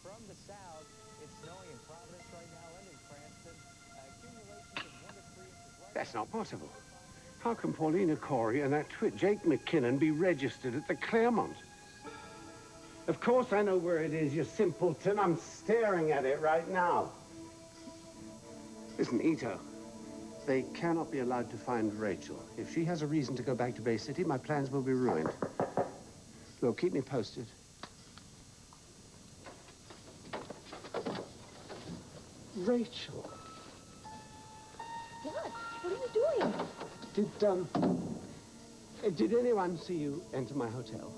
From the south, it's snowing in Providence right now and in Cranston. Accumulations of 1 to 3 inches right That's now. not possible. How can Paulina Corey and that twit Jake McKinnon be registered at the Claremont? Of course I know where it is, you simpleton. I'm staring at it right now. Listen, Ito, they cannot be allowed to find Rachel. If she has a reason to go back to Bay City, my plans will be ruined. Look, keep me posted. Rachel. What? What are you doing? Did anyone see you enter my hotel?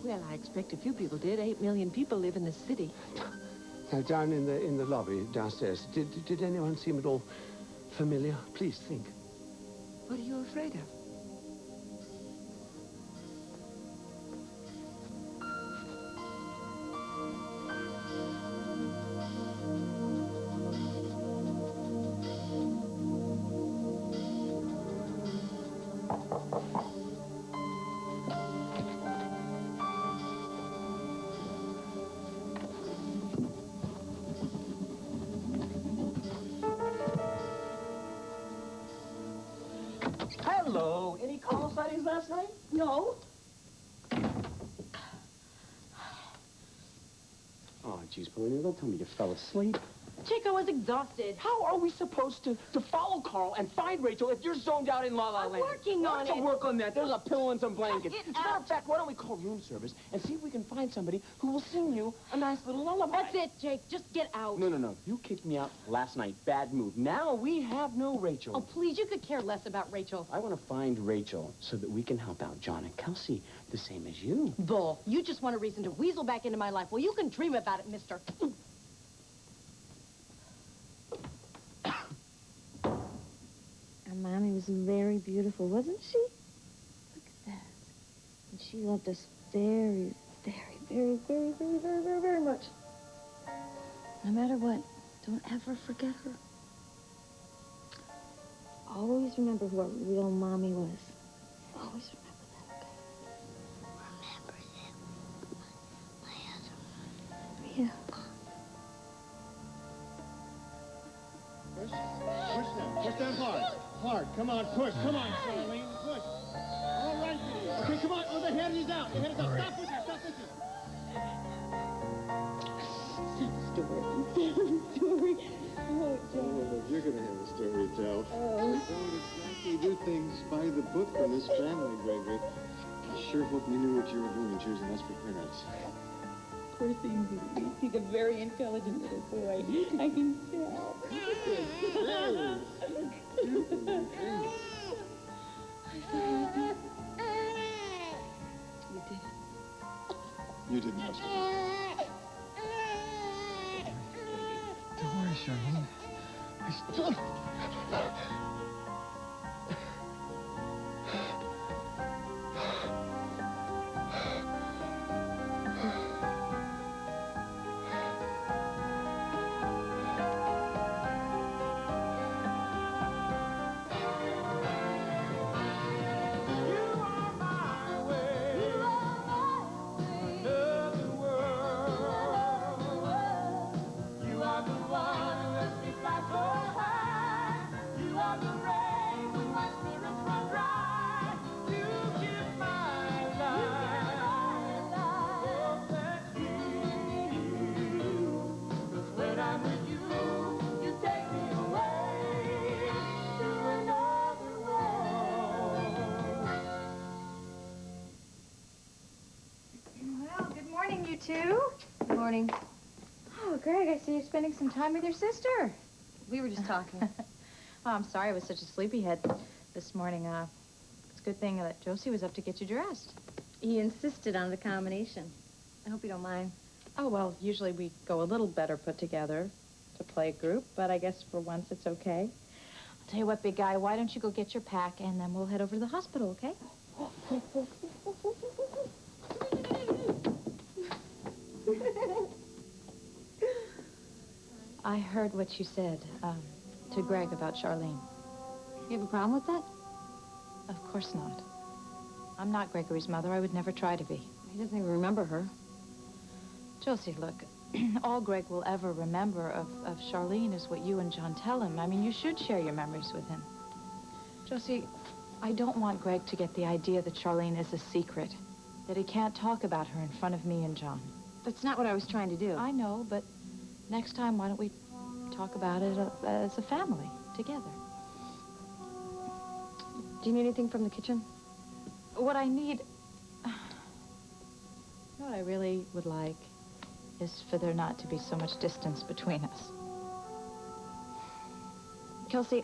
Well, I expect a few people did. 8 million people live in the city. Now, down in the lobby downstairs, did anyone seem at all familiar? Please think. What are you afraid of? Hello. Any call sightings last night? No. Oh, geez, Paulina, don't tell me you fell asleep. Chico was exhausted. How are we supposed to follow Carl and find Rachel if you're zoned out in La La I'm Land? working Why on don't you it. work on that? There's a pillow and some blankets. Get As a matter out. of fact, why don't we call room service and see if we can find somebody who will sing you a nice little lullaby? That's it, Jake. Just get out. No. You kicked me out last night. Bad move. Now we have no Rachel. Oh, please, you could care less about Rachel. I want to find Rachel so that we can help out John and Kelsey, the same as you. Bull. You just want a reason to weasel back into my life. Well, you can dream about it, mister. Our Mommy was very beautiful, wasn't she? Look at that. And she loved us very, very, very, very, very, very, very, very much. No matter what, don't ever forget her. Always remember who our real Mommy was. Always remember that, okay? Remember that my other Yeah. Push them hard. Hard. Come on, push. Come on, Charlene. Push. All right. Okay, come on. Oh, the head is out. The head is out. Stop pushing. Stop pushing. Story. Oh, John. You're going to have a story to tell. Oh. We don't exactly do things by the book in this family, Gregory. I sure hope you knew what you were doing choosing us for parents. Poor thing, he's a very intelligent little boy. I can tell. You did it. You didn't trust me. Don't worry, Charlene. I still... Two. Good morning. Oh, Greg, I see you're spending some time with your sister. We were just talking. Oh, I'm sorry I was such a sleepyhead this morning. It's a good thing that Josie was up to get you dressed. He insisted on the combination. I hope you don't mind. Oh, well, usually we go a little better put together to play group, but I guess for once it's okay. I'll tell you what, big guy, why don't you go get your pack, and then we'll head over to the hospital, okay? I heard what you said to Greg about Charlene. You have a problem with that? Of course not. I'm not Gregory's mother. I would never try to be. He doesn't even remember her. Josie, look, all Greg will ever remember of Charlene is what you and John tell him. I mean, you should share your memories with him. Josie, I don't want Greg to get the idea that Charlene is a secret, that he can't talk about her in front of me and John. That's not what I was trying to do. I know, but next time, why don't we talk about it as a family, together? Do you need anything from the kitchen? What I need... What I really would like is for there not to be so much distance between us. Kelsey,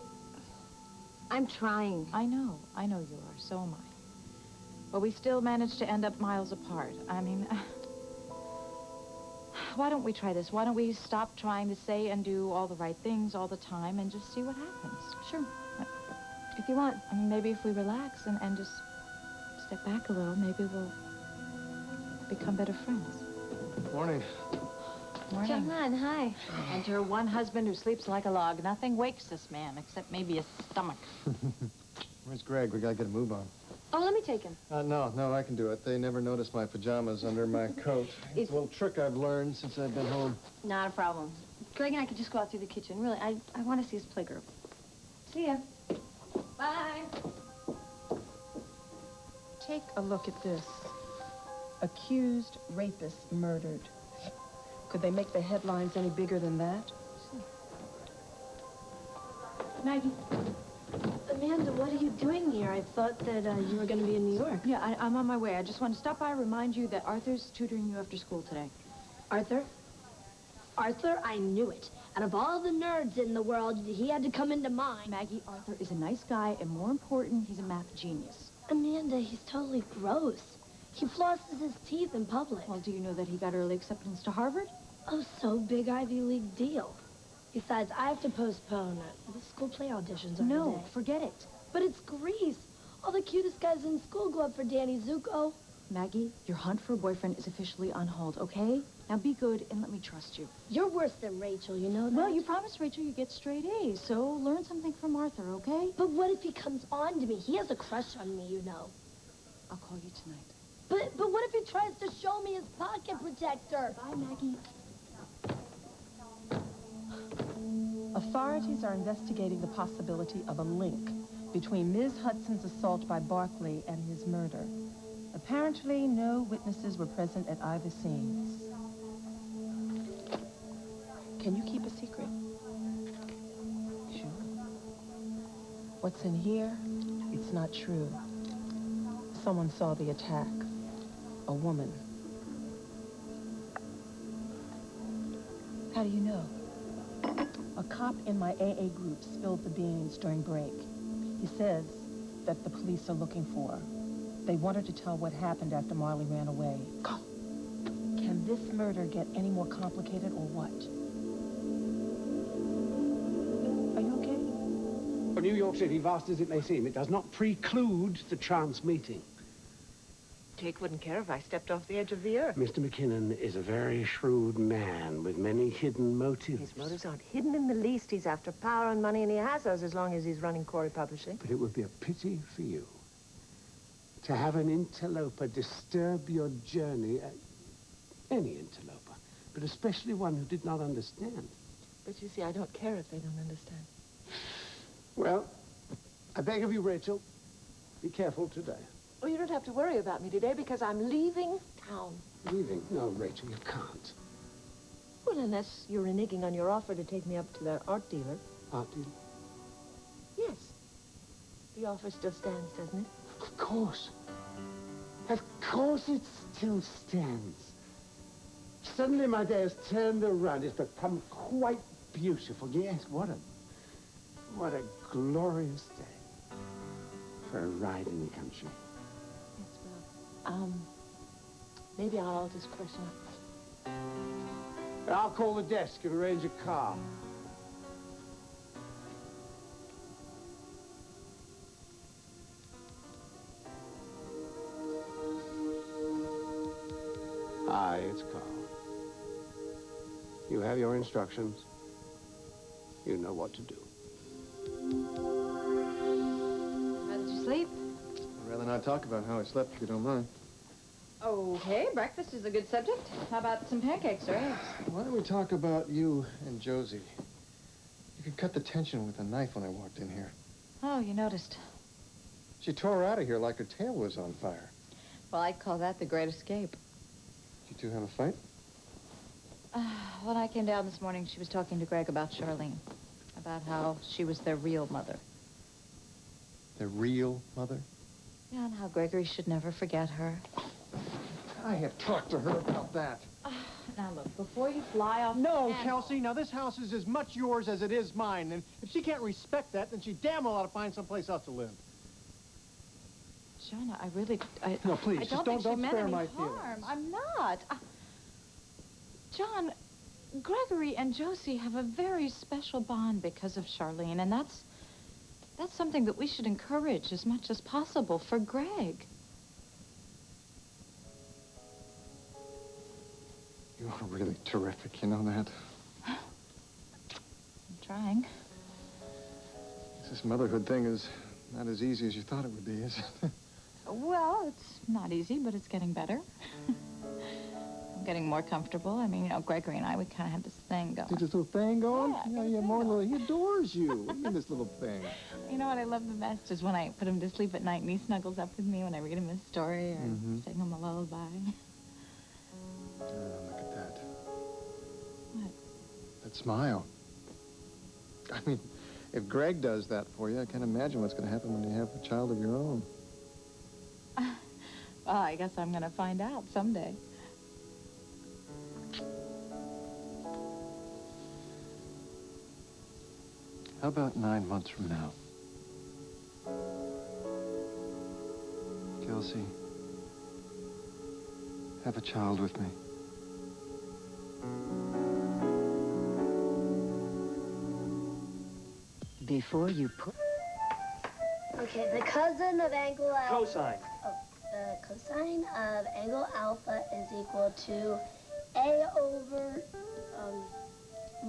I'm trying. I know you are, so am I. But we still manage to end up miles apart. I mean, why don't we try this? Why don't we stop trying to say and do all the right things all the time and just see what happens? Sure. If you want. I mean, maybe if we relax and just step back a little, maybe we'll become better friends. Morning. Morning. John, hi. Enter one husband who sleeps like a log. Nothing wakes this man, except maybe his stomach. Where's Greg? We gotta get a move on. Oh, let me take him. No, I can do it. They never notice my pajamas under my coat. It's a little trick I've learned since I've been home. Not a problem. Greg and I could just go out through the kitchen. Really, I want to see his playgroup. See ya. Bye. Take a look at this. Accused rapist murdered. Could they make the headlines any bigger than that? Maggie. Amanda, what are you doing here? I thought that you were going to be in New York. Yeah, I'm on my way. I just want to stop by and remind you that Arthur's tutoring you after school today. Arthur? Arthur, I knew it. Out of all the nerds in the world, he had to come into mine. Maggie, Arthur is a nice guy, and more important, he's a math genius. Amanda, he's totally gross. He flosses his teeth in public. Well, do you know that he got early acceptance to Harvard? Oh, so big Ivy League deal. Besides, I have to postpone the school play auditions every No, day. forget it. But it's Grease. All the cutest guys in school go up for Danny Zuko. Maggie, your hunt for a boyfriend is officially on hold, okay? Now be good and let me trust you. You're worse than Rachel, you know that? Well, you promised Rachel you get straight A's, so learn something from Arthur, okay? But what if he comes on to me? He has a crush on me, you know. I'll call you tonight. But what if he tries to show me his pocket protector? Bye, Maggie. Authorities are investigating the possibility of a link between Ms. Hudson's assault by Barkley and his murder. Apparently, no witnesses were present at either scene. Can you keep a secret? Sure. What's in here, it's not true. Someone saw the attack. A woman. How do you know? A cop in my AA group spilled the beans during break. He says that the police are looking for her. They want her to tell what happened after Marley ran away. Can this murder get any more complicated or what? Are you okay? For New York City, vast as it may seem, it does not preclude the chance meeting. Jake wouldn't care if I stepped off the edge of the earth. Mr. McKinnon is a very shrewd man with many hidden motives. His motives aren't hidden in the least. He's after power and money, and he has those as long as he's running Corey Publishing. But it would be a pity for you to have an interloper disturb your journey. Any interloper, but especially one who did not understand. But you see, I don't care if they don't understand. Well, I beg of you, Rachel, be careful today. Oh, you don't have to worry about me today because I'm leaving town. Leaving? No, Rachel, you can't. Well, unless you're reneging on your offer to take me up to that art dealer. Art dealer? Yes. The offer still stands, doesn't it? Of course. Of course it still stands. Suddenly my day has turned around. It's become quite beautiful. Yes, what a glorious day for a ride in the country. Yes, well, maybe I'll just freshen up. I'll call the desk and arrange a car. Hi, it's Carl. You have your instructions. You know what to do. How did you sleep? I'd rather not talk about how I slept if you don't mind. Okay, breakfast is a good subject. How about some pancakes or eggs? Why don't we talk about you and Josie? You could cut the tension with a knife when I walked in here. Oh, you noticed. She tore out of here like her tail was on fire. Well, I'd call that the great escape. You two have a fight? When I came down this morning, she was talking to Greg about Charlene. About how she was their real mother. Their real mother? Yeah, and how Gregory should never forget her. I have talked to her about that. Now, look, before you fly off... No, the handle- Kelsey, now this house is as much yours as it is mine, and if she can't respect that, then she damn well ought to find someplace else to live. Shauna, I really... No, please, I just don't think don't she meant spare any my harm. feelings. I'm not. John, Gregory and Josie have a very special bond because of Charlene, and that's something that we should encourage as much as possible for Greg. You are really terrific, you know that? I'm trying. This motherhood thing is not as easy as you thought it would be, is it? Well, it's not easy, but it's getting better. I'm getting more comfortable. I mean, you know, Gregory and I, we kind of had this thing going. See this little thing going? Yeah, Yeah, he adores you. What do you mean, this little thing? You know what I love the best is when I put him to sleep at night and he snuggles up with me when I read him a story or sing him a lullaby. Look at that. What? That smile. I mean, if Greg does that for you, I can't imagine what's going to happen when you have a child of your own. Well, I guess I'm going to find out someday. How about 9 months from now? Kelsey, have a child with me. Before you put... Okay, the cousin of angle alpha... Cosine. The cosine of angle alpha is equal to A over...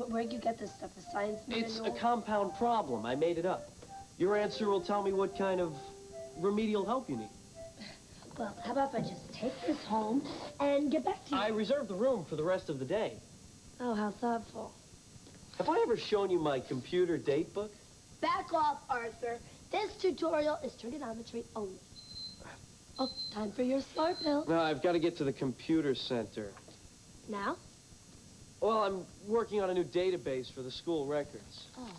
where'd you get this stuff? The science manual? It's a compound problem. I made it up. Your answer will tell me what kind of remedial help you need. Well, how about if I just take this home and get back to you? I reserved the room for the rest of the day. Oh, how thoughtful. Have I ever shown you my computer date book? Back off, Arthur. This tutorial is trigonometry only. Oh, time for your slur pill. No, I've got to get to the computer center. Now? Well, I'm working on a new database for the school records. Oh.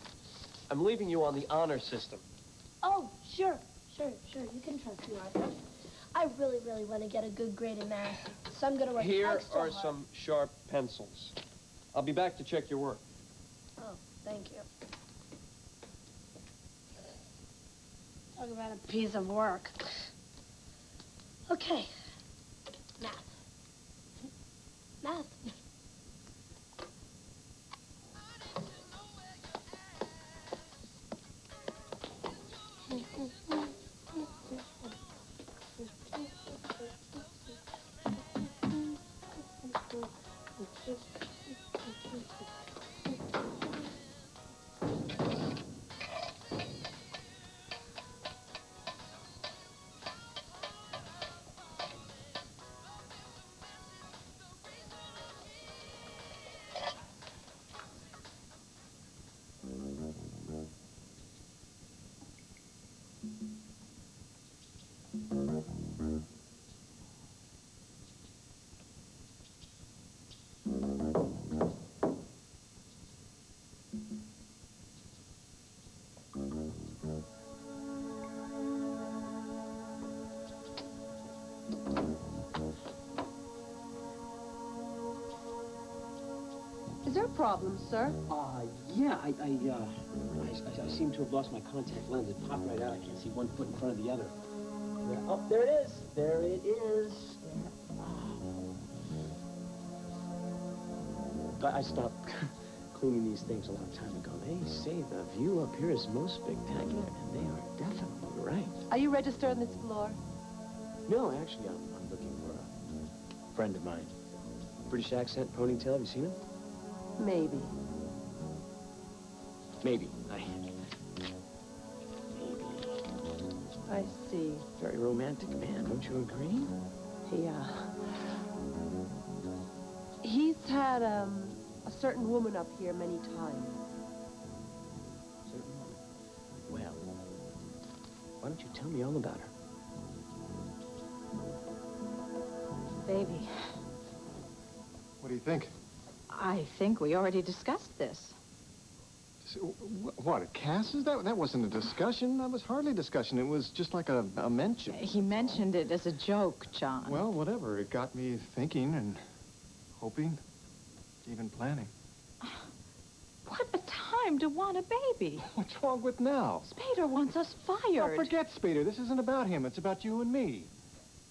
I'm leaving you on the honor system. Oh, sure. You can trust me, Arthur. I really, really want to get a good grade in math, so I'm going to work Here extra are hard. some sharp pencils. I'll be back to check your work. Oh, thank you. Talk about a piece of work. Okay. Math. Is there a problem, sir? Yeah, I seem to have lost my contact lens. It popped right out. I can't see one foot in front of the other. Oh, there it is. There it is. I stopped cleaning these things a long time ago. They say the view up here is most spectacular, and they are definitely right. Are you registered on this floor? No, actually, I'm looking for a friend of mine. British accent, ponytail. Have you seen him? Maybe. Maybe. I see. Very romantic man, don't you agree? He's had, a certain woman up here many times. Certain woman. Well, why don't you tell me all about her? Baby, What do you think? I think we already discussed this. What, at Cass's? That wasn't a discussion. That was hardly a discussion. It was just like a mention. He mentioned it as a joke, John. Well, whatever. It got me thinking and hoping, even planning. What a time to want a baby. What's wrong with now? Spader wants us fired. Oh, forget Spader. This isn't about him. It's about you and me.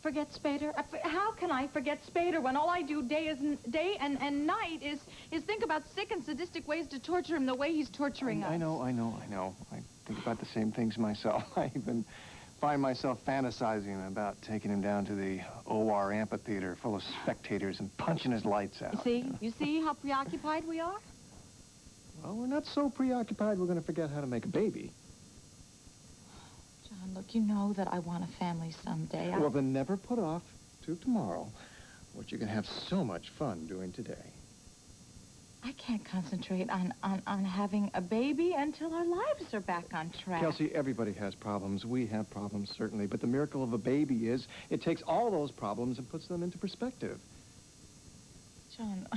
Forget Spader? How can I forget Spader when all I do day and night is think about sick and sadistic ways to torture him the way he's torturing us? I know. I think about the same things myself. I even find myself fantasizing about taking him down to the OR amphitheater full of spectators and punching his lights out. You see how preoccupied we are? Well, we're not so preoccupied we're going to forget how to make a baby. John, look, you know that I want a family someday. Well, then never put off to tomorrow what you can have so much fun doing today. I can't concentrate on having a baby until our lives are back on track. Kelsey, everybody has problems. We have problems, certainly. But the miracle of a baby is it takes all those problems and puts them into perspective. John,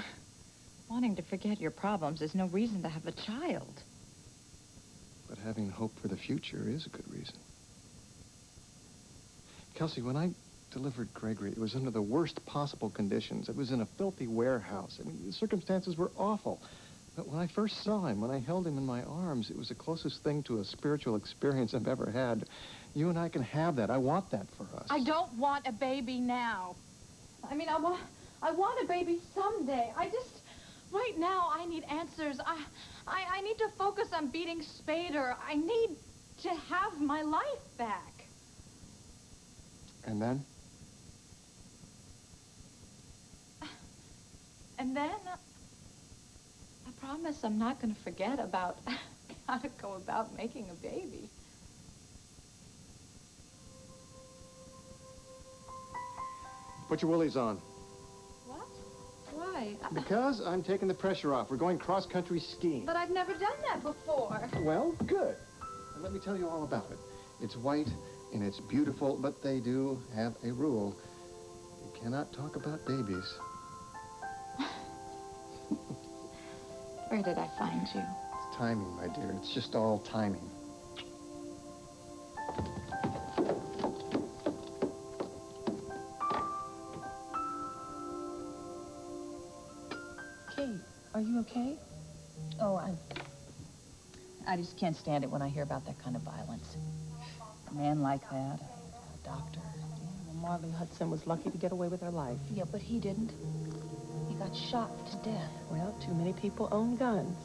wanting to forget your problems is no reason to have a child. But having hope for the future is a good reason. Kelsey, when I delivered Gregory, it was under the worst possible conditions. It was in a filthy warehouse. I mean, the circumstances were awful. But when I first saw him, when I held him in my arms, it was the closest thing to a spiritual experience I've ever had. You and I can have that. I want that for us. I don't want a baby now. I mean, I want a baby someday. Right now, I need answers. I need to focus on beating Spader. I need to have my life back. And then? And then, I promise I'm not going to forget about how to go about making a baby. Put your woolies on. What? Why? Because I'm taking the pressure off. We're going cross-country skiing. But I've never done that before. Well, good. And let me tell you all about it. It's white and it's beautiful, but they do have a rule. You cannot talk about babies. Where did I find you? It's timing, my dear. It's just all timing. Kate, are you okay? Oh, I just can't stand it when I hear about that kind of violence. A man like that, a doctor. Yeah, well, Marley Hudson was lucky to get away with her life. Yeah, but he didn't. He got shot to death. Well, too many people own guns.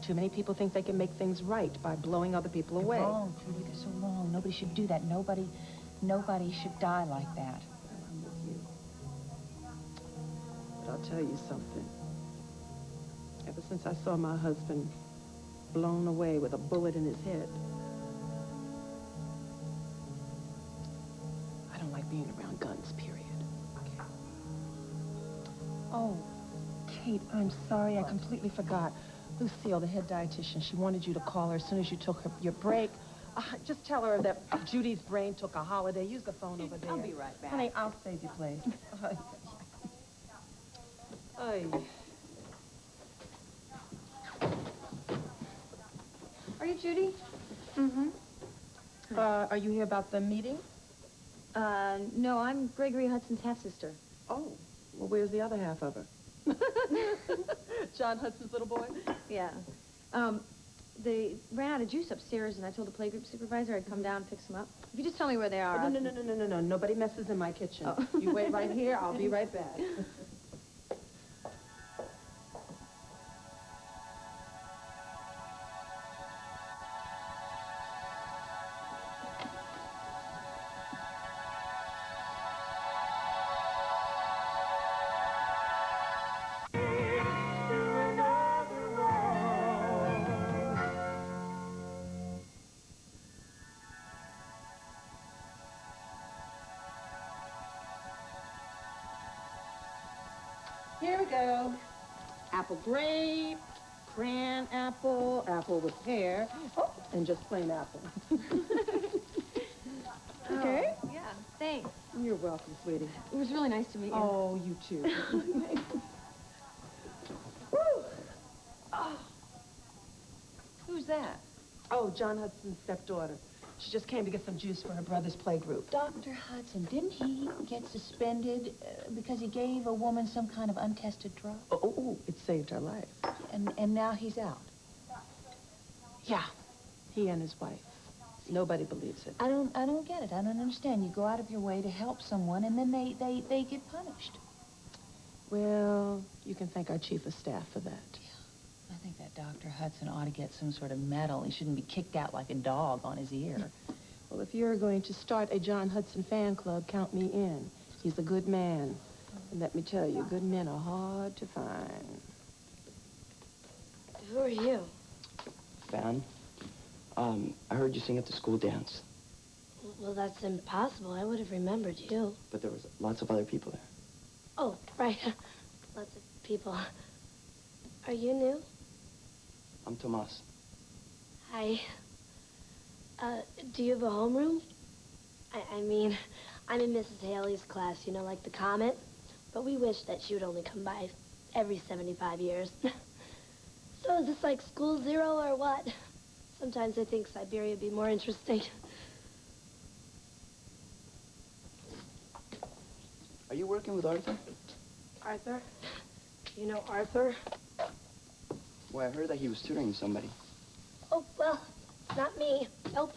Too many people think they can make things right by blowing other people away. You're wrong, Judy. You're so wrong. Nobody should do that. Nobody should die like that. I'm with you. But I'll tell you something. Ever since I saw my husband blown away with a bullet in his head, I don't like being around guns, period. Okay. Oh, Kate, I'm sorry. I completely forgot. Lucille, the head dietitian, she wanted you to call her as soon as you took your break. Just tell her that Judy's brain took a holiday. Use the phone over there. I'll be right back. Honey, I'll save you, please. Ay. Are you Judy? Mm-hmm. Are you here about the meeting? No, I'm Gregory Hudson's half-sister. Oh, well, where's the other half of her? John Hudson's little boy? Yeah. They ran out of juice upstairs, and I told the playgroup supervisor I'd come down and fix them up. If you just tell me where they are. No. Nobody messes in my kitchen. Oh. You wait right here. I'll be right back. Here we go. Apple grape, cran apple, apple with pear, and just plain apple. Okay. Yeah, thanks. You're welcome, sweetie. It was really nice to meet you. Oh, you too. Who's that? Oh, John Hudson's stepdaughter. She just came to get some juice for her brother's playgroup. Dr. Hudson, didn't he get suspended because he gave a woman some kind of untested drug? Oh, it saved her life. And now he's out. Yeah, he and his wife. Nobody believes it. I don't get it. I don't understand. You go out of your way to help someone, and then they get punished. Well, you can thank our chief of staff for that. I think that Dr. Hudson ought to get some sort of medal. He shouldn't be kicked out like a dog on his ear. Well, if you're going to start a John Hudson fan club, count me in. He's a good man. And let me tell you, good men are hard to find. Who are you? Fan, I heard you sing at the school dance. Well, that's impossible. I would have remembered you. But there was lots of other people there. Oh, right. Lots of people. Are you new? I'm Tomas. Hi. Do you have a homeroom? I mean, I'm in Mrs. Haley's class, you know, like the Comet. But we wish that she would only come by every 75 years. So is this like school zero or what? Sometimes I think Siberia would be more interesting. Are you working with Arthur? Arthur? You know Arthur? Well, I heard that he was tutoring somebody. Oh, well, not me. Nope.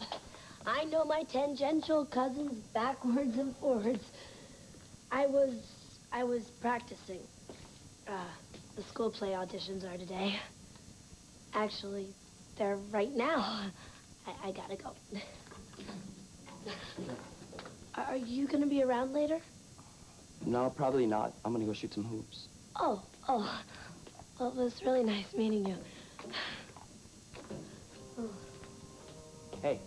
I know my tangential cousins backwards and forwards. I was practicing. The school play auditions are today. Actually, they're right now. I gotta go. Are you gonna be around later? No, probably not. I'm gonna go shoot some hoops. Oh. Well, it was really nice meeting you. Hey.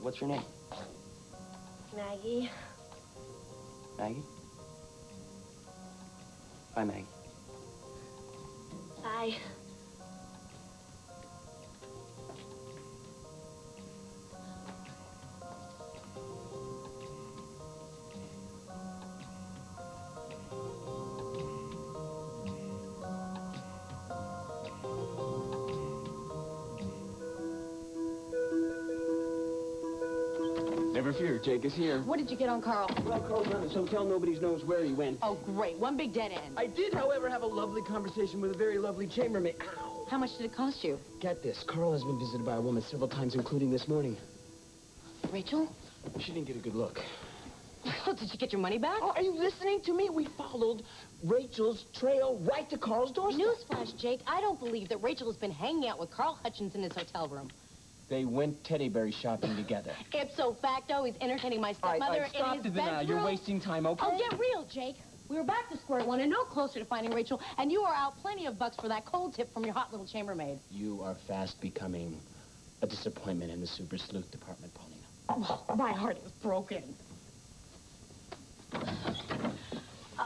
What's your name? Maggie. Maggie? Bye, Maggie. Bye. Never fear, Jake is here. What did you get on Carl? Well, Carl's not at his hotel. Nobody knows where he went. Oh, great. One big dead end. I did, however, have a lovely conversation with a very lovely chambermaid. Ow! How much did it cost you? Get this. Carl has been visited by a woman several times, including this morning. Rachel? She didn't get a good look. Oh, did you get your money back? Oh, are you listening to me? We followed Rachel's trail right to Carl's doorstep. Newsflash, Jake. I don't believe that Rachel has been hanging out with Carl Hutchins in his hotel room. They went teddyberry shopping together. Ipso facto, he's entertaining my stepmother stop in his it now. bedroom. You're wasting time, okay? Oh, get real, Jake. We were back to square one and no closer to finding Rachel, and you are out plenty of bucks for that cold tip from your hot little chambermaid. You are fast becoming a disappointment in the super sleuth department, Paulina. Oh, my heart is broken.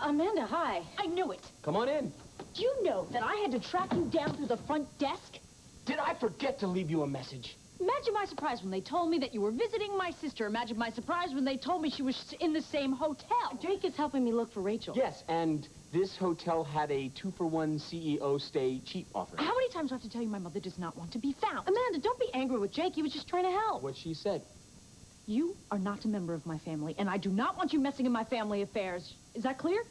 Amanda, hi. I knew it. Come on in. Do you know that I had to track you down through the front desk? Did I forget to leave you a message? Imagine my surprise when they told me that you were visiting my sister. Imagine my surprise when they told me she was in the same hotel. Jake is helping me look for Rachel. Yes, and this hotel had a 2-for-1 CEO stay cheap offer. How many times do I have to tell you my mother does not want to be found? Amanda, don't be angry with Jake. He was just trying to help. What she said. You are not a member of my family, and I do not want you messing in my family affairs. Is that clear?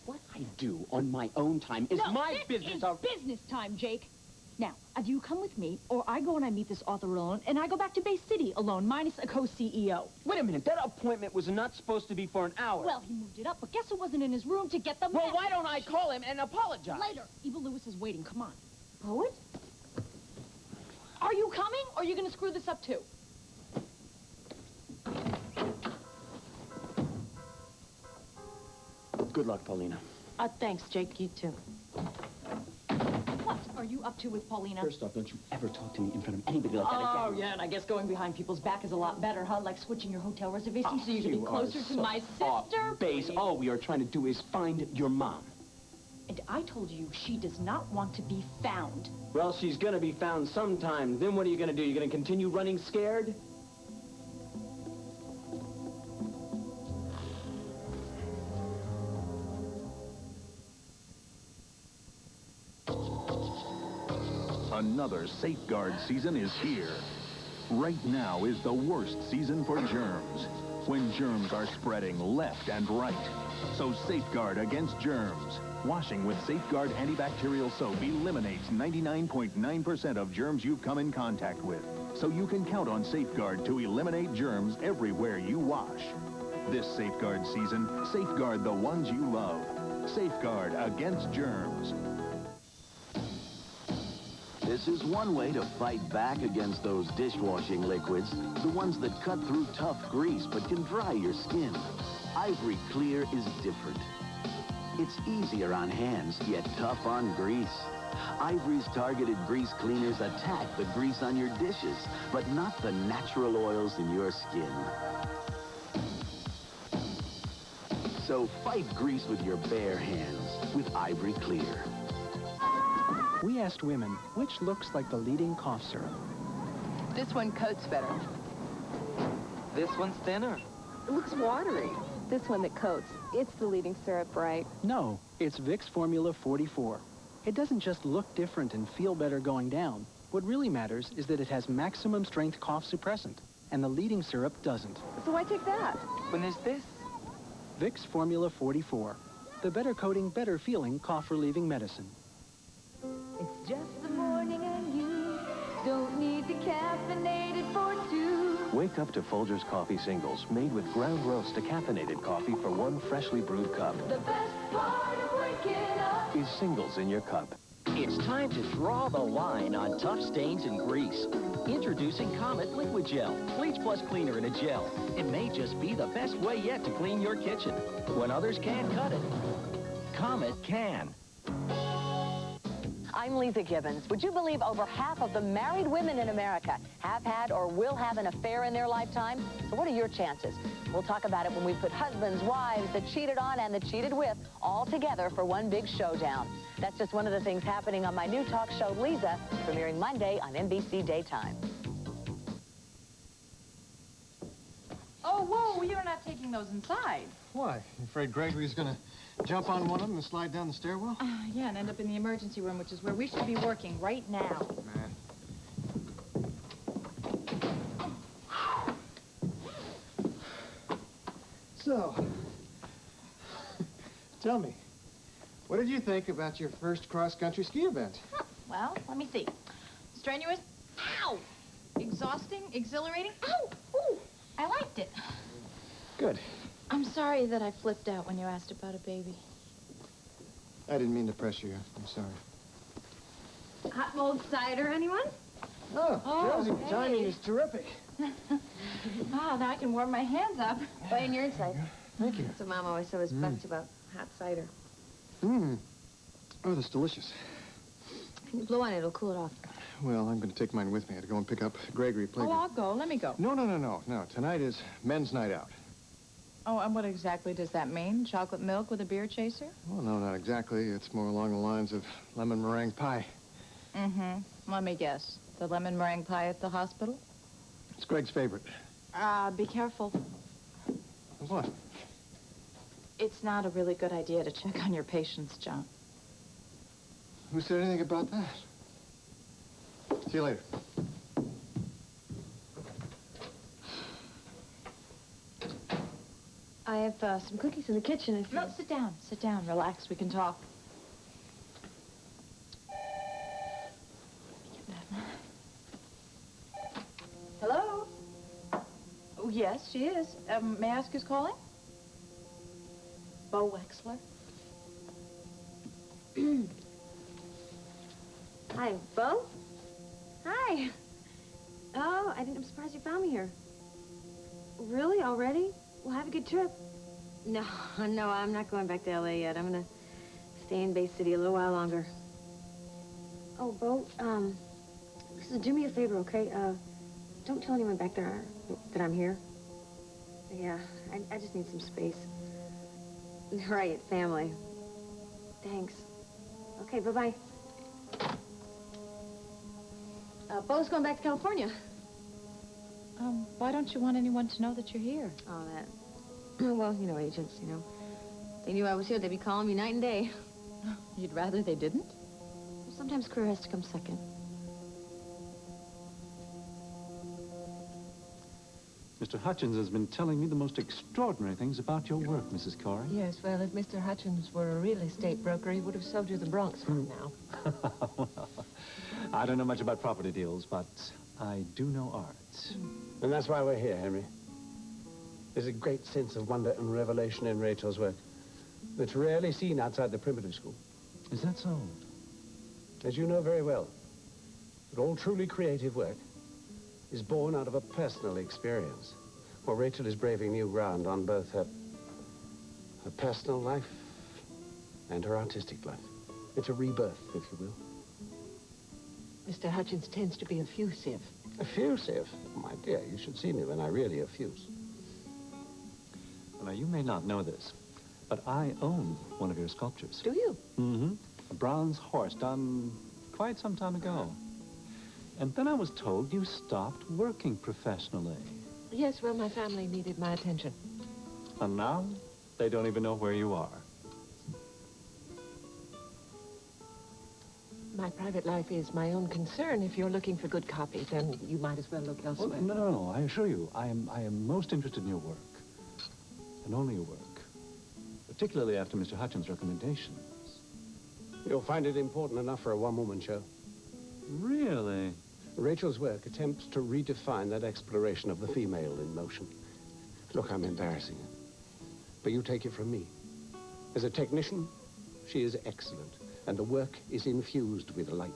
What I do on my own time is my business. No, this is business time, Jake. Now, either you come with me, or I go and I meet this author alone, and I go back to Bay City alone, minus a co-CEO. Wait a minute, that appointment was not supposed to be for an hour. Well, he moved it up, but guess who wasn't in his room to get the Well, why don't I call him and apologize? Later. Eva Lewis is waiting. Come on. Poet? Are you coming, or are you going to screw this up, too? Good luck, Paulina. Thanks, Jake. You too. What are you up to with Paulina? First off, don't you ever talk to me in front of anybody like that Oh, again. yeah, and I guess going behind people's back is a lot better, huh? Like switching your hotel reservation so you can be closer to my sister? Base, all we are trying to do is find your mom. And I told you she does not want to be found. Well, she's gonna be found sometime. Then what are you gonna do? You gonna continue running scared? Another Safeguard season is here. Right now is the worst season for germs, when germs are spreading left and right. So Safeguard against germs. Washing with Safeguard antibacterial soap eliminates 99.9% of germs you've come in contact with. So you can count on Safeguard to eliminate germs everywhere you wash. This Safeguard season, safeguard the ones you love. Safeguard against germs. This is one way to fight back against those dishwashing liquids, the ones that cut through tough grease but can dry your skin. Ivory Clear is different. It's easier on hands, yet tough on grease. Ivory's targeted grease cleaners attack the grease on your dishes, but not the natural oils in your skin. So fight grease with your bare hands with Ivory Clear. We asked women, which looks like the leading cough syrup? This one coats better. This one's thinner. It looks watery. This one that coats, it's the leading syrup, right? No, it's Vicks Formula 44. It doesn't just look different and feel better going down. What really matters is that it has maximum strength cough suppressant, and the leading syrup doesn't. So why take that? When there's this? Vicks Formula 44. The better coating, better feeling cough relieving medicine. It's just the morning and you don't need to caffeinate it for two. Wake up to Folgers Coffee Singles, made with ground roast decaffeinated coffee for one freshly brewed cup. The best part of waking up Is Singles in your cup. It's time to draw the line on tough stains and grease. Introducing Comet Liquid Gel, bleach plus cleaner in a gel. It may just be the best way yet to clean your kitchen. When others can't cut it, Comet can. I'm Lisa Gibbons. Would you believe over half of the married women in America have had or will have an affair in their lifetime? So what are your chances? We'll talk about it when we put husbands, wives, the cheated on and the cheated with all together for one big showdown. That's just one of the things happening on my new talk show, Lisa, premiering Monday on NBC Daytime. Oh, whoa, you're not taking those inside. Why? You afraid Gregory's gonna jump on one of them and slide down the stairwell? Yeah, and end up in the emergency room, which is where we should be working right now. So, tell me, what did you think about your first cross-country ski event? Well, let me see. Strenuous. Ow! Exhausting, exhilarating. Ow! Ooh! I liked it. Good. I'm sorry that I flipped out when you asked about a baby. I didn't mean to pressure you. I'm sorry. Hot mold cider, anyone? Oh, Josie, hey. timing is terrific. Ah, now I can warm my hands up. Right on your inside. Thank you. That's what Mom always said was best about hot cider. Mmm. Oh, that's delicious. Can you blow on it? It'll cool it off. Well, I'm going to take mine with me. I had to go and pick up Gregory Oh, I'll go. Let me go. No. Tonight is men's night out. Oh, and what exactly does that mean? Chocolate milk with a beer chaser? Well, no, not exactly. It's more along the lines of lemon meringue pie. Mm-hmm. Let me guess. The lemon meringue pie at the hospital? It's Greg's favorite. Be careful. What? It's not a really good idea to check on your patients, John. Who said anything about that? See you later. I have some cookies in the kitchen. If No, sit down. Sit down. Relax. We can talk. Hello? Oh, yes, she is. May I ask who's calling? Bo Wexler? Hi, Bo? Hi. Oh, I'm surprised you found me here. Really? Already? Well, have a good trip. No, I'm not going back to L.A. yet. I'm gonna stay in Bay City a little while longer. Oh, Bo, so do me a favor, okay? Don't tell anyone back there that I'm here. Yeah, I just need some space. Right, family. Thanks. Okay, bye-bye. Bo's going back to California. Why don't you want anyone to know that you're here? Oh, that. Well, you know, agents, you know. If they knew I was here, they'd be calling me night and day. You'd rather they didn't? Well, sometimes career has to come second. Mr. Hutchins has been telling me the most extraordinary things about your work, Mrs. Corey. Yes, well, if Mr. Hutchins were a real estate broker, he would have sold you the Bronx by now. I don't know much about property deals, but I do know art. And that's why we're here, Henry. There's a great sense of wonder and revelation in Rachel's work that's rarely seen outside the primitive school. Is that so? As you know very well, that all truly creative work is born out of a personal experience. Well, Rachel is braving new ground on both her personal life and her artistic life. It's a rebirth, if you will. Mr. Hutchins tends to be effusive. Effusive? My dear, you should see me when I really effuse. Well, now, you may not know this, but I own one of your sculptures. Do you? Mm-hmm. A bronze horse done quite some time ago. And then I was told you stopped working professionally. Yes, well, my family needed my attention. And now, they don't even know where you are. My private life is my own concern. If you're looking for good copy, then you might as well look elsewhere. Oh, no, I assure you, I am most interested in your work. And only your work. Particularly after Mr. Hutchins' recommendations. You'll find it important enough for a one-woman show. Really? Rachel's work attempts to redefine that exploration of the female in motion. Look, I'm embarrassing her. But you take it from me. As a technician, she is excellent. And the work is infused with light.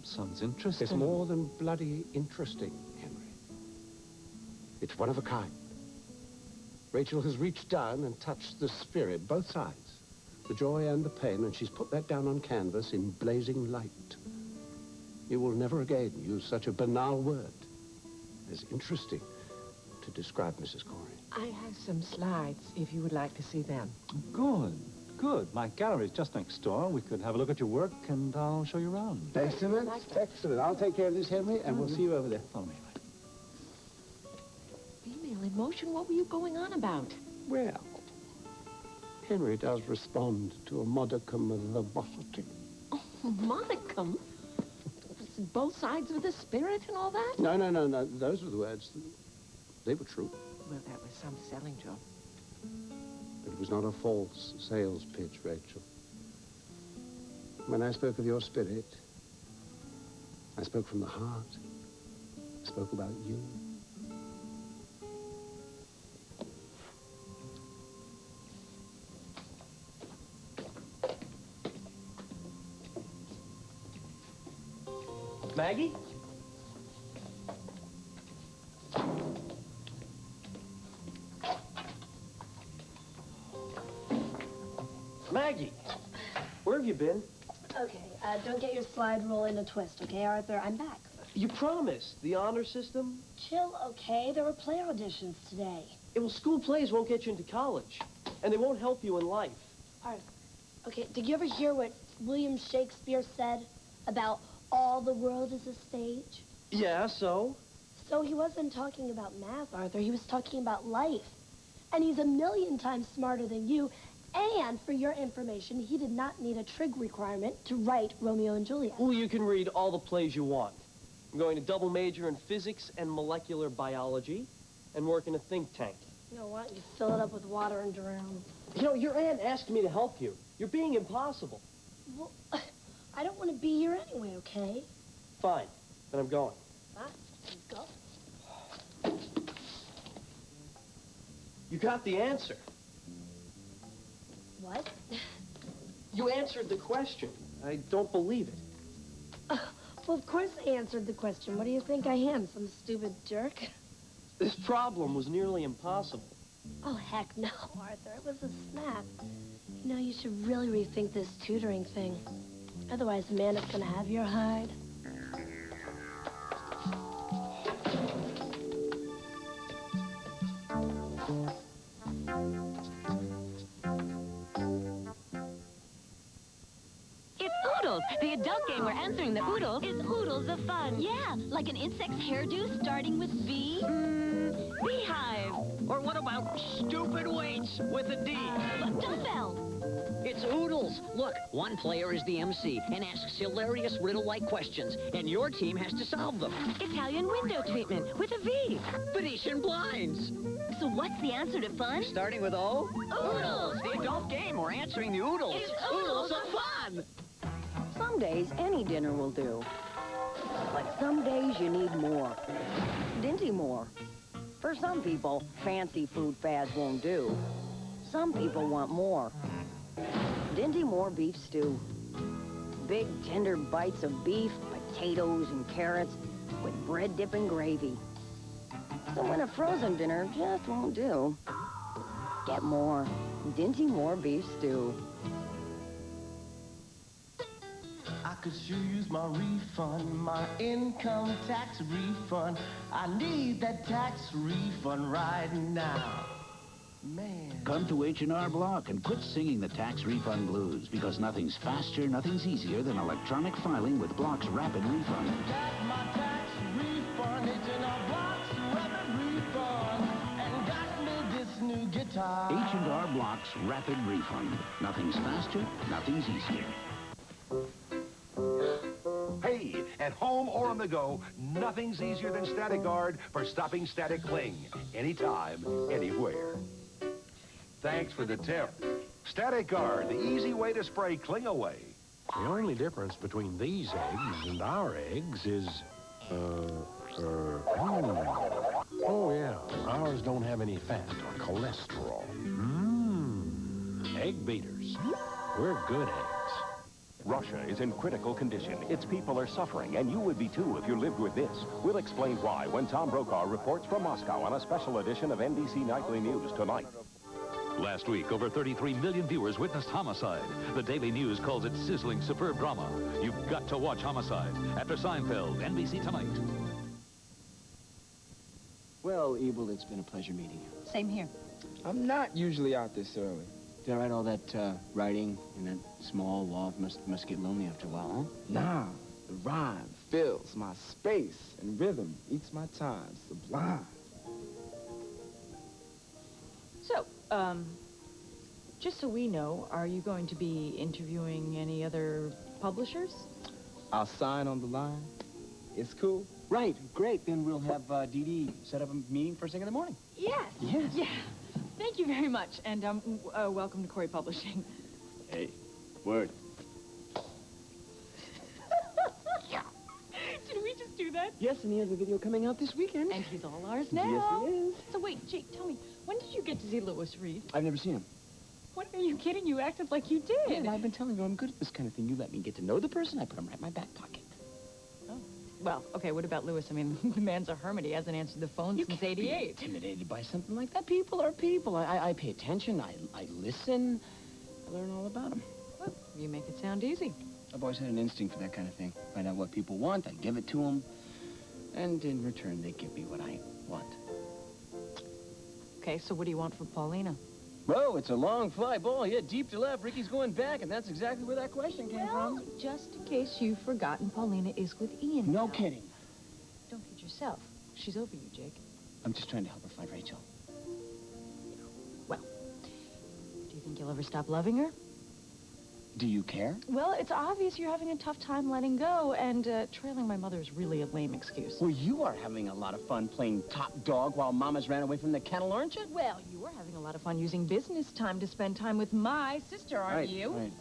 Sounds interesting. It's more than bloody interesting, Henry. It's one of a kind. Rachel has reached down and touched the spirit, both sides. The joy and the pain, and she's put that down on canvas in blazing light. You will never again use such a banal word as interesting to describe Mrs. Corey. I have some slides, if you would like to see them. Good. Good. My gallery's just next door. We could have a look at your work, and I'll show you around. Excellent. Excellent. I'll take care of this, Henry, and we'll see you over there. Follow me. Female emotion? What were you going on about? Well, Henry does respond to a modicum of the body. Oh, modicum? Both sides of the spirit and all that? No. Those were the words. They were true. Well, that was some selling job. It was not a false sales pitch, Rachel. When I spoke of your spirit, I spoke from the heart. I spoke about you. Maggie? Maggie, where have you been? Okay, don't get your slide rule in a twist, okay, Arthur? I'm back. You promised. The honor system? Chill, okay? There were play auditions today. Yeah, well, school plays won't get you into college, and they won't help you in life. Arthur, okay, did you ever hear what William Shakespeare said about all the world is a stage? Yeah, so? So he wasn't talking about math, Arthur. He was talking about life. And he's 1,000,000 times smarter than you. And for your information, he did not need a trig requirement to write Romeo and Juliet. Well, you can read all the plays you want. I'm going to double major in physics and molecular biology and work in a think tank. You know, why don't you fill it up with water and drown? You know, your aunt asked me to help you. You're being impossible. Well, I don't want to be here anyway, okay? Fine. Then I'm going. Fine, let's go. You got the answer. What? You answered the question. I don't believe it. Well, of course I answered the question. What do you think I am, some stupid jerk? This problem was nearly impossible. Oh, heck no, Arthur. It was a snap. You know, you should really rethink this tutoring thing. Otherwise, Amanda's gonna have your hide. It's Oodles, the adult game where answering the oodles is oodles of fun. Yeah, like an insect's hairdo starting with V. Beehive. Or what about stupid weights with a D? Dumbbell. It's Oodles. Look, one player is the MC and asks hilarious riddle-like questions, and your team has to solve them. Italian window treatment with a V. Venetian blinds. So what's the answer to fun? Starting with O? Oodles. The adult game where answering the oodles It's oodles oodles of fun. Some days, any dinner will do. But some days you need more. Dinty more. For some people, fancy food fads won't do. Some people want more. Dinty Moore beef stew. Big, tender bites of beef, potatoes, and carrots with bread dip and gravy. So when a frozen dinner just won't do, get more. Dinty Moore beef stew. I could sure use my refund, my income tax refund. I need that tax refund right now. Man. Come to H&R Block and quit singing the tax refund blues, because nothing's faster, nothing's easier than electronic filing with Block's Rapid Refund. Got my tax refund, H&R Block's rapid refund, and got me this new guitar. H&R Block's Rapid Refund. Nothing's faster, nothing's easier. Hey, at home or on the go, nothing's easier than Static Guard for stopping static cling. Anytime, anywhere. Thanks for the tip. Static Guard, the easy way to spray cling away. The only difference between these eggs and our eggs is, Oh, yeah, ours don't have any fat or cholesterol. Egg beaters. We're good eggs. Russia is in critical condition. Its people are suffering, and you would be too if you lived with this. We'll explain why when Tom Brokaw reports from Moscow on a special edition of NBC Nightly News tonight. Last week, over 33 million viewers witnessed Homicide. The Daily News calls it sizzling, superb drama. You've got to watch Homicide. After Seinfeld, NBC Tonight. Well, Ebel, it's been a pleasure meeting you. Same here. I'm not usually out this early. Did I write all that writing in that small wall? Must get lonely after a while, huh? Nah, the rhyme fills my space, and rhythm eats my time. Sublime. So, just so we know, are you going to be interviewing any other publishers? I'll sign on the line. It's cool. Right, great. Then we'll have Dee Dee set up a meeting first thing in the morning. Yes. Yes. Yeah. Thank you very much, and welcome to Corey Publishing. Hey, word. Did we just do that? Yes, and he has a video coming out this weekend. And he's all ours now. Yes, he is. So wait, Jake, tell me, when did you get to see Louis Reed? I've never seen him. What, are you kidding? You acted like you did. Yeah, and I've been telling you I'm good at this kind of thing. You let me get to know the person, I put him right in my back pocket. Well, okay, what about Louis? I mean, the man's a hermit. He hasn't answered the phone since '88. Be intimidated by something like that. People are people. I pay attention. I listen. I learn all about them. Well, you make it sound easy. I've always had an instinct for that kind of thing. Find out what people want, I give it to them. And in return, they give me what I want. Okay, so what do you want from Paulina? Whoa, it's a long fly ball. Yeah, deep to left. Ricky's going back, and that's exactly where that question came from. Just in case you've forgotten, Paulina is with Ian. No kidding. Don't kid yourself. She's over you, Jake. I'm just trying to help her find Rachel. Well, do you think you'll ever stop loving her? Do you care? Well, it's obvious you're having a tough time letting go, and trailing my mother is really a lame excuse. Well, you are having a lot of fun playing top dog while Mama's ran away from the kennel, aren't you? Well, you are having a lot of fun using business time to spend time with my sister, aren't you? Right.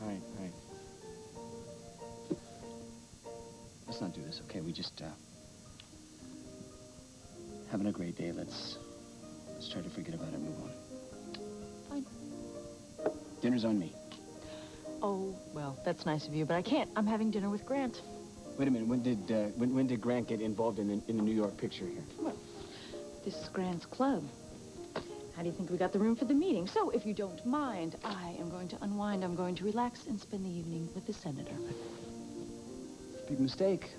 Let's not do this, okay? We just, having a great day. Let's try to forget about it and move on. Fine. Dinner's on me. Oh, well, that's nice of you, but I can't. I'm having dinner with Grant. Wait a minute. When did Grant get involved in the New York picture here? Well, this is Grant's club. How do you think we got the room for the meeting? So, if you don't mind, I am going to unwind. I'm going to relax and spend the evening with the senator. Big mistake.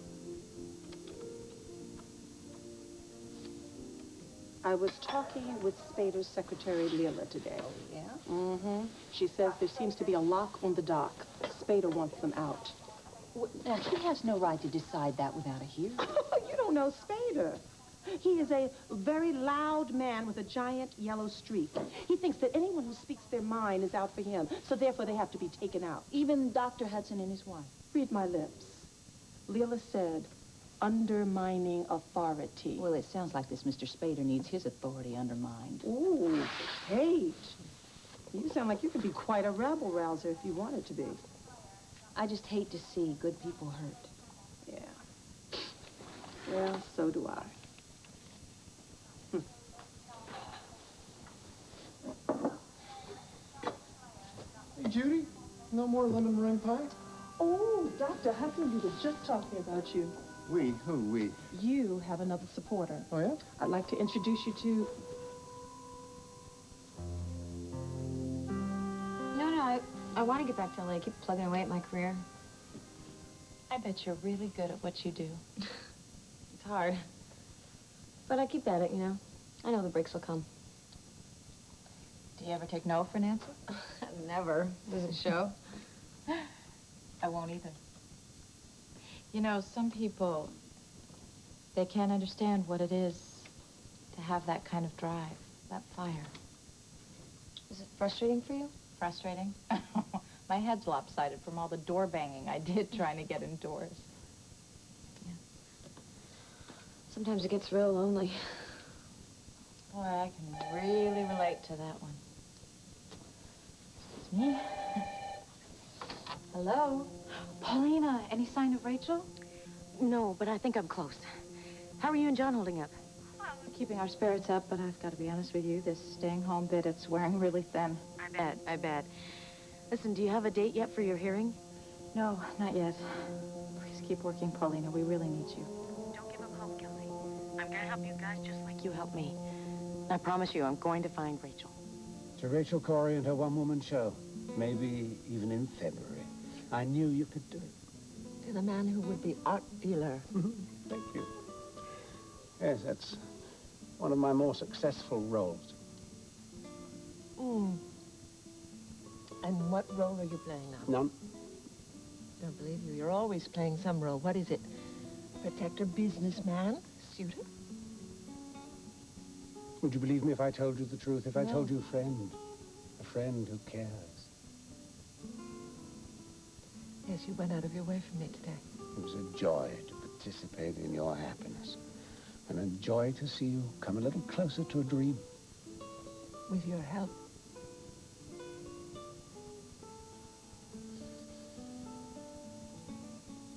I was talking with Spader's secretary, Leila, today. Oh, yeah? Mm-hmm. She says there seems to be a lock on the dock. Spader wants them out. Now, he has no right to decide that without a hearing. You don't know Spader. He is a very loud man with a giant yellow streak. He thinks that anyone who speaks their mind is out for him, so therefore they have to be taken out. Even Dr. Hudson and his wife. Read my lips. Leila said, undermining authority. Well, it sounds like this Mr. Spader needs his authority undermined. Ooh, Kate. You sound like you could be quite a rabble-rouser if you wanted to be. I just hate to see good people hurt. Yeah. Well, so do I. Hey, Judy, no more lemon meringue pie? Oh, Dr. Hudson was just talking about you. We? Who, we? You have another supporter. Oh, yeah? I'd like to introduce you to... No, I want to get back to LA. I keep plugging away at my career. I bet you're really good at what you do. It's hard. But I keep at it, you know. I know the breaks will come. Do you ever take no for an answer? Never. Does it show? I won't either. You know, some people, they can't understand what it is to have that kind of drive, that fire. Is it frustrating for you? Frustrating? My head's lopsided from all the door banging I did trying to get indoors. Yeah. Sometimes it gets real lonely. Boy, I can really relate to that one. Excuse me. Hello? Paulina, any sign of Rachel? No, but I think I'm close. How are you and John holding up? Well, we're keeping our spirits up, but I've got to be honest with you, this staying home bit, it's wearing really thin. I bet. Listen, do you have a date yet for your hearing? No, not yet. Please keep working, Paulina. We really need you. Don't give up hope, Kelsey. I'm gonna help you guys just like you helped me. I promise you, I'm going to find Rachel. To Rachel Corrie and her one-woman show. Maybe even in February. I knew you could do it. To the man who would be art dealer. Thank you. Yes, that's one of my more successful roles. And what role are you playing now? None. Don't believe you. You're always playing some role. What is it? Protector, businessman, student? Would you believe me if I told you the truth? If I No. told you friend? A friend who cares. Yes, you went out of your way for me today. It was a joy to participate in your happiness. And a joy to see you come a little closer to a dream. With your help.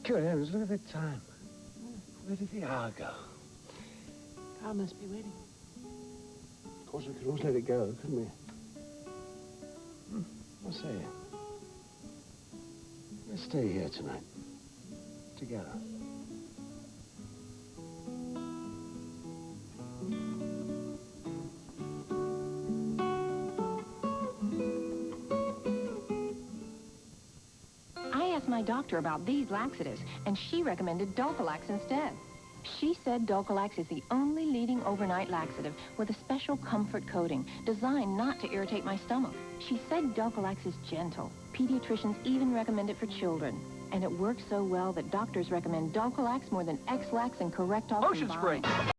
Good heavens, look at the time. Where did the hour go? Car must be waiting. Of course, we could always let it go, couldn't we? What say you? Let's stay here tonight. Together. I asked my doctor about these laxatives, and she recommended Dulcolax instead. She said Dulcolax is the only leading overnight laxative with a special comfort coating designed not to irritate my stomach. She said Dulcolax is gentle. Pediatricians even recommend it for children. And it works so well that doctors recommend Dulcolax more than X-Lax and Correctol Motion combined. spray.